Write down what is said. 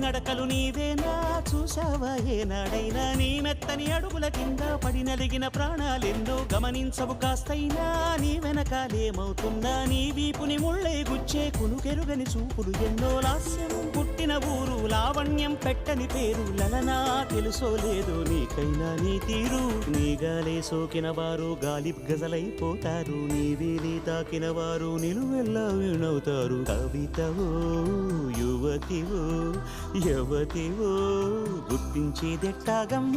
నడకలు నీవేనా చూసావా ఏనాడైనా నీ మెత్తని అడుగుల కింద పడి నలిగిన ప్రాణాలెన్నో గమనించవు కాస్తైనా నీ వెనకాలేమవుతుందా నీ వీపుని ముళ్ళే గుచ్చే కునుకెరుగని చూపులు ఎన్నో లాస్యం పుట్టిన ఊరు లావణ్యం పెట్టని పేరు లలనా తెలుసో లేదో నీకైనా నీ తీరు నీ గాలే సోకిన వారు గాలి గజలైపోతారు నీ వేలి తాకిన వారు నిలువెల్లా వినవుతారు కవితవో యువతివో యవతివో గుర్తించేదెట్టాగమ్మ